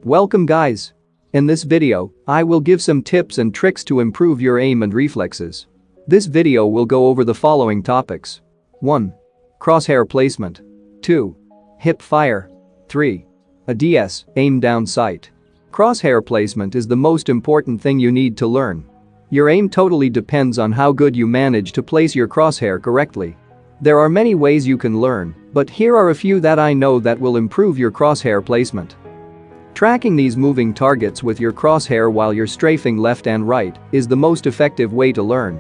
Welcome guys. In this video, I will give some tips and tricks to improve your aim and reflexes. This video will go over the following topics. 1. Crosshair placement. 2. Hip fire. 3. ADS, aim down sight. Crosshair placement is the most important thing you need to learn. Your aim totally depends on how good you manage to place your crosshair correctly. There are many ways you can learn, but here are a few that I know that will improve your crosshair placement. Tracking these moving targets with your crosshair while you're strafing left and right is the most effective way to learn.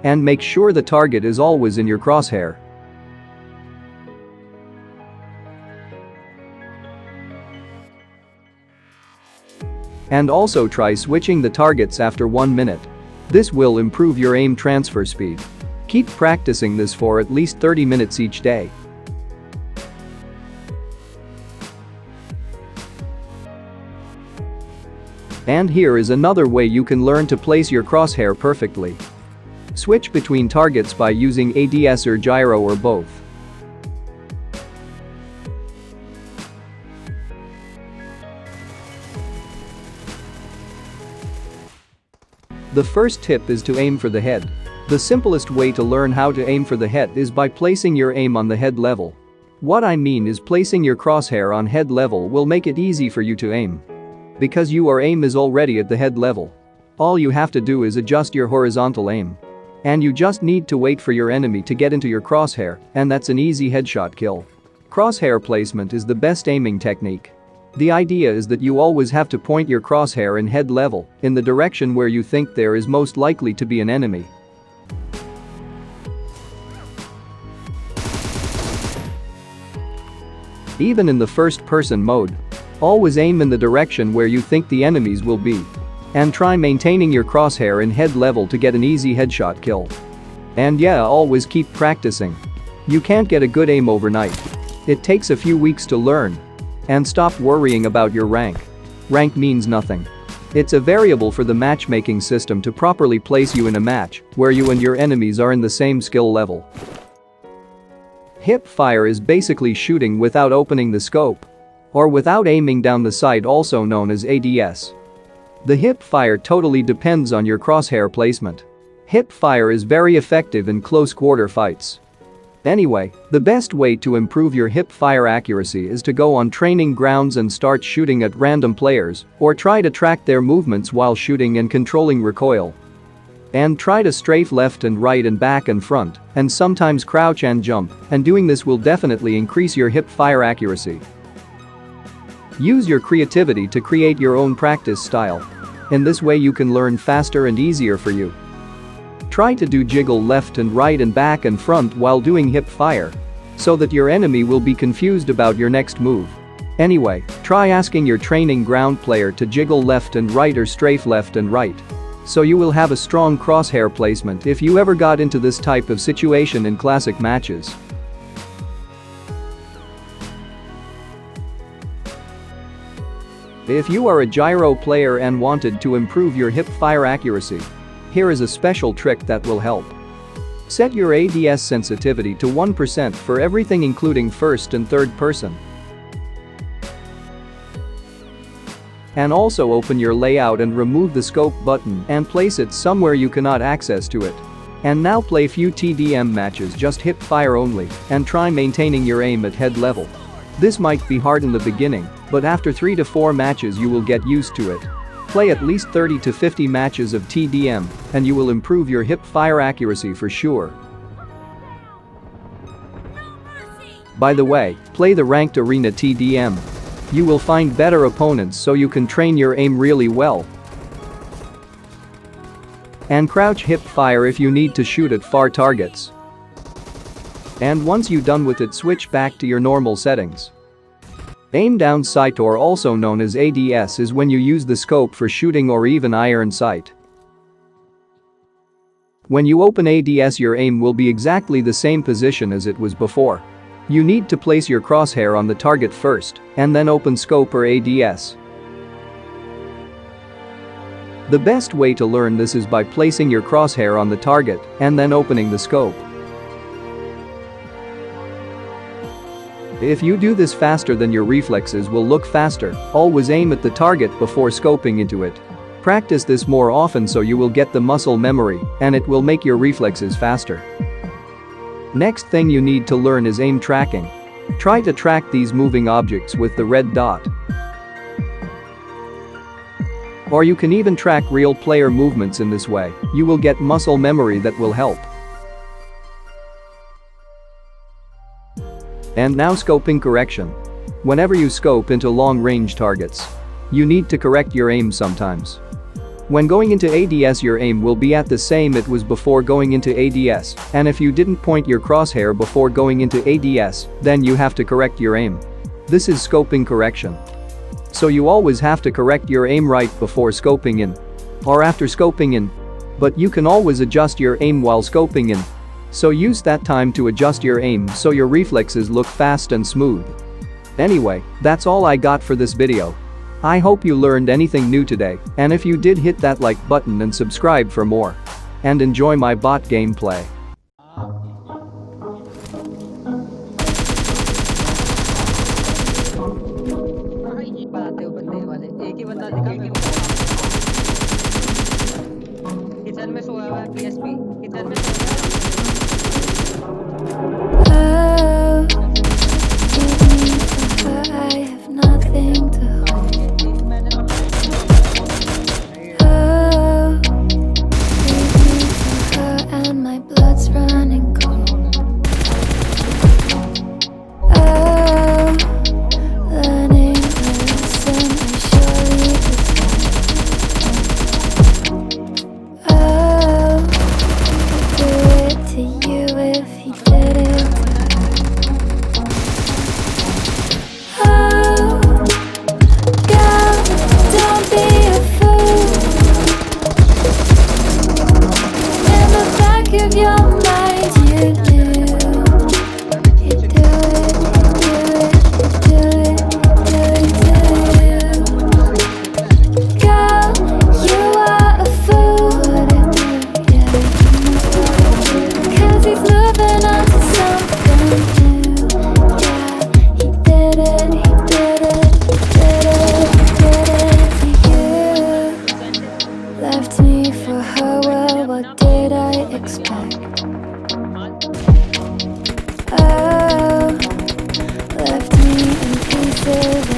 And make sure the target is always in your crosshair. And also try switching the targets after 1 minute. This will improve your aim transfer speed. Keep practicing this for at least 30 minutes each day. And here is another way you can learn to place your crosshair perfectly. Switch between targets by using ADS or gyro or both. The first tip is to aim for the head. The simplest way to learn how to aim for the head is by placing your aim on the head level. What I mean is placing your crosshair on head level will make it easy for you to aim. Because your aim is already at the head level. All you have to do is adjust your horizontal aim. And you just need to wait for your enemy to get into your crosshair, and that's an easy headshot kill. Crosshair placement is the best aiming technique. The idea is that you always have to point your crosshair in head level, in the direction where you think there is most likely to be an enemy. Even in the first-person mode, always aim in the direction where you think the enemies will be. And try maintaining your crosshair in head level to get an easy headshot kill. And yeah, always keep practicing. You can't get a good aim overnight. It takes a few weeks to learn. And stop worrying about your rank. Rank means nothing. It's a variable for the matchmaking system to properly place you in a match where you and your enemies are in the same skill level. Hip fire is basically shooting without opening the scope. Or without aiming down the sight, also known as ADS. The hip fire totally depends on your crosshair placement. Hip fire is very effective in close quarter fights. Anyway, the best way to improve your hip fire accuracy is to go on training grounds and start shooting at random players, or try to track their movements while shooting and controlling recoil. And try to strafe left and right and back and front, and sometimes crouch and jump, and doing this will definitely increase your hip fire accuracy. Use your creativity to create your own practice style. In this way you can learn faster and easier for you. Try to do jiggle left and right and back and front while doing hip fire, so that your enemy will be confused about your next move. Anyway, try asking your training ground player to jiggle left and right or strafe left and right. So you will have a strong crosshair placement if you ever got into this type of situation in classic matches. If you are a gyro player and wanted to improve your hip fire accuracy, here is a special trick that will help. Set your ADS sensitivity to 1% for everything including first and third person. And also open your layout and remove the scope button and place it somewhere you cannot access to it. And now play few TDM matches just hip fire only and try maintaining your aim at head level. This might be hard in the beginning, but after 3 to 4 matches you will get used to it. Play at least 30 to 50 matches of TDM and you will improve your hip fire accuracy for sure. By the way, play the ranked arena TDM. You will find better opponents so you can train your aim really well. And crouch hip fire if you need to shoot at far targets. And once you're done with it, switch back to your normal settings. Aim down sight, or also known as ADS, is when you use the scope for shooting or even iron sight. When you open ADS, your aim will be exactly the same position as it was before. You need to place your crosshair on the target first and then open scope or ADS. The best way to learn this is by placing your crosshair on the target and then opening the scope. If you do this faster, then your reflexes will look faster. Always aim at the target before scoping into it. Practice this more often so you will get the muscle memory, and it will make your reflexes faster. Next thing you need to learn is aim tracking. Try to track these moving objects with the red dot. Or you can even track real player movements in this way. You will get muscle memory that will help. And now scoping correction. Whenever you scope into long-range targets, you need to correct your aim sometimes. When going into ADS, your aim will be at the same it was before going into ADS, and if you didn't point your crosshair before going into ADS, then you have to correct your aim. This is scoping correction. So you always have to correct your aim right before scoping in. Or after scoping in. But you can always adjust your aim while scoping in. So use that time to adjust your aim so your reflexes look fast and smooth. Anyway, that's all I got for this video. I hope you learned anything new today, and if you did, hit that like button and subscribe for more. And enjoy my bot gameplay. Kitchen में सोया हुआ है PSP kitchen में I have nothing to hold. Leave me to her and my blood's running cold. Learning a lesson I surely deserve. He'd do it to you if he did it. Of your mind, you do. You do it to you. Girl, you are a fool. Yeah. 'Cause he's moving on to something new. Yeah, he did it to you. Left me for her, well, what did I expect? Oh, left me in pieces.